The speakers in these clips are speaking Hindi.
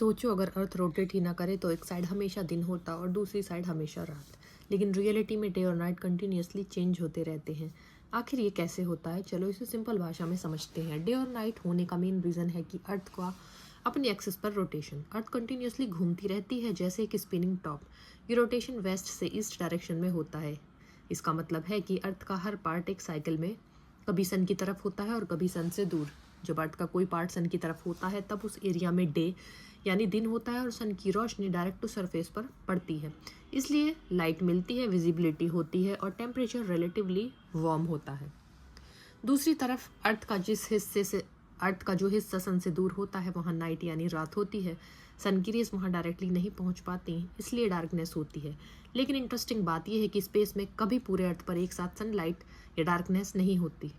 सोचो अगर अर्थ रोटेट ही ना करे तो एक साइड हमेशा दिन होता और दूसरी साइड हमेशा रात। लेकिन रियलिटी में डे और नाइट कंटिन्यूसली चेंज होते रहते हैं। आखिर ये कैसे होता है? चलो इसे सिंपल भाषा में समझते हैं। डे और नाइट होने का मेन रीज़न है कि अर्थ का अपनी एक्सिस पर रोटेशन। अर्थ कंटिन्यूसली घूमती रहती है जैसे एक स्पिनिंग टॉप। ये रोटेशन वेस्ट से ईस्ट डायरेक्शन में होता है। इसका मतलब है कि अर्थ का हर पार्ट एक साइकिल में कभी सन की तरफ होता है और कभी सन से दूर। जब अर्थ का कोई पार्ट सन की तरफ होता है तब उस एरिया में डे यानी दिन होता है और सन की रोशनी डायरेक्ट टू सरफेस पर पड़ती है। इसलिए लाइट मिलती है, विजिबिलिटी होती है और टेम्परेचर रिलेटिवली वार्म होता है। दूसरी तरफ अर्थ का जो हिस्सा सन से दूर होता है वहाँ नाइट यानी रात होती है। सन की रेज वहाँ डायरेक्टली नहीं पहुँच पाती, इसलिए डार्कनेस होती है। लेकिन इंटरेस्टिंग बात यह है कि स्पेस में कभी पूरे अर्थ पर एक साथ सनलाइट या डार्कनेस नहीं होती।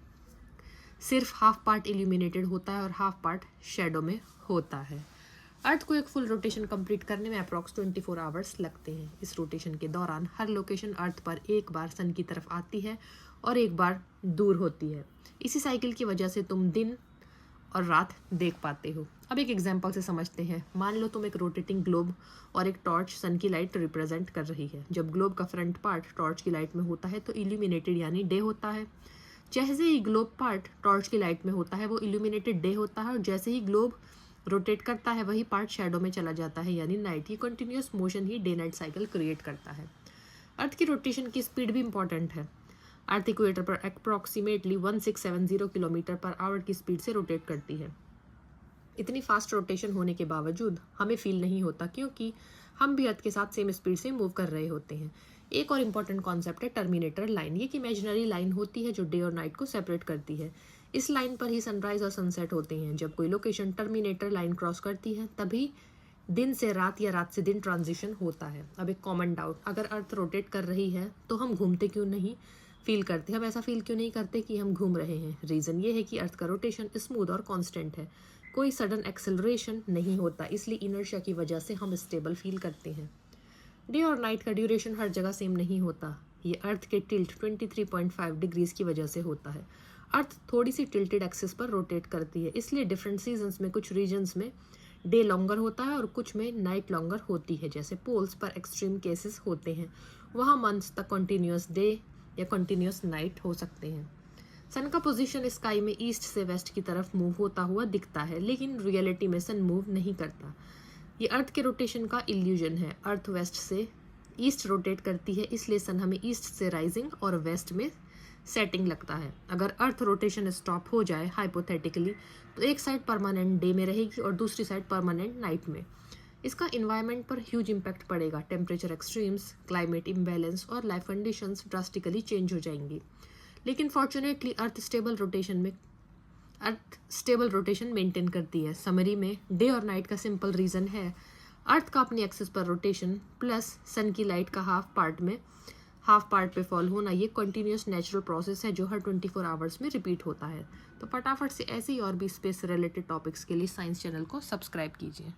सिर्फ हाफ पार्ट इल्यूमिनेटेड होता है और हाफ पार्ट शेडो में होता है। अर्थ को एक फुल रोटेशन कंप्लीट करने में अप्रॉक्स 24 आवर्स लगते हैं। इस रोटेशन के दौरान हर लोकेशन अर्थ पर एक बार सन की तरफ आती है और एक बार दूर होती है। इसी साइकिल की वजह से तुम दिन और रात देख पाते हो। अब एक एग्जांपल से समझते हैं। मान लो तुम एक रोटेटिंग ग्लोब और एक टॉर्च सन की लाइट रिप्रेजेंट कर रही है। जब ग्लोब का फ्रंट पार्ट टॉर्च की लाइट में होता है तो इल्यूमिनेटेड यानी डे होता है। जैसे ही ग्लोब पार्ट टॉर्च की लाइट में होता है वो इल्यूमिनेटेड डे होता है और जैसे ही ग्लोब रोटेट करता है वही पार्ट शैडो में चला जाता है यानी नाइट। ये कंटिन्यूस मोशन ही डे नाइट साइकिल क्रिएट करता है। अर्थ की रोटेशन की स्पीड भी इंपॉर्टेंट है। अर्थ इक्वेटर पर अप्रॉक्सीमेटली 1670 किलोमीटर पर आवर की स्पीड से रोटेट करती है। इतनी फास्ट रोटेशन होने के बावजूद हमें फील नहीं होता क्योंकि हम भी अर्थ के साथ सेम स्पीड से मूव कर रहे होते हैं। एक और इम्पॉर्टेंट कॉन्सेप्ट है टर्मिनेटर लाइन। ये एक इमेजिनरी लाइन होती है जो डे और नाइट को सेपरेट करती है। इस लाइन पर ही सनराइज और सनसेट होते हैं। जब कोई लोकेशन टर्मिनेटर लाइन क्रॉस करती है तभी दिन से रात या रात से दिन ट्रांजिशन होता है। अब एक कॉमन डाउट, अगर अर्थ रोटेट कर रही है तो हम घूमते क्यों नहीं फील करते? हम ऐसा फील क्यों नहीं करते कि हम घूम रहे हैं? रीज़न ये है कि अर्थ का रोटेशन स्मूथ और कॉन्स्टेंट है। कोई सडन एक्सेलरेशन नहीं होता, इसलिए इनर्शिया की वजह से हम स्टेबल फील करते हैं। डे और नाइट का ड्यूरेशन हर जगह सेम नहीं होता। ये अर्थ के टिल्ट 23.5 डिग्रीज की वजह से होता है। अर्थ थोड़ी सी टिल्टेड एक्सिस पर रोटेट करती है, इसलिए डिफरेंट सीजन्स में कुछ रीजन्स में डे लॉन्गर होता है और कुछ में नाइट लॉन्गर होती है। जैसे पोल्स पर एक्सट्रीम केसेस होते हैं, वहाँ मंथ्स तक कंटिन्यूस डे या कंटिन्यूस नाइट हो सकते हैं। सन का पोजीशन स्काई में ईस्ट से वेस्ट की तरफ मूव होता हुआ दिखता है, लेकिन रियलिटी में सन मूव नहीं करता। ये अर्थ के रोटेशन का इल्यूजन है। अर्थ वेस्ट से ईस्ट रोटेट करती है, इसलिए सन हमें ईस्ट से राइजिंग और वेस्ट में सेटिंग लगता है। अगर अर्थ रोटेशन स्टॉप हो जाए हाइपोथेटिकली तो एक साइड परमानेंट डे में रहेगी और दूसरी साइड परमानेंट नाइट में। इसका इन्वायरमेंट पर ह्यूज इम्पैक्ट पड़ेगा। टेम्परेचर एक्सट्रीम्स, क्लाइमेट इम्बैलेंस और लाइफ कंडीशंस ड्रास्टिकली चेंज हो जाएंगी। लेकिन फॉर्चुनेटली अर्थ स्टेबल रोटेशन मेंटेन करती है। समरी में डे और नाइट का सिंपल रीज़न है अर्थ का अपनी एक्सिस पर रोटेशन प्लस सन की लाइट का हाफ पार्ट पे फॉल होना। ये कंटिन्यूस नेचुरल प्रोसेस है जो हर 24 आवर्स में रिपीट होता है। तो फटाफट से ऐसे ही और भी स्पेस रिलेटेड टॉपिक्स के लिए साइंस चैनल को सब्सक्राइब कीजिए।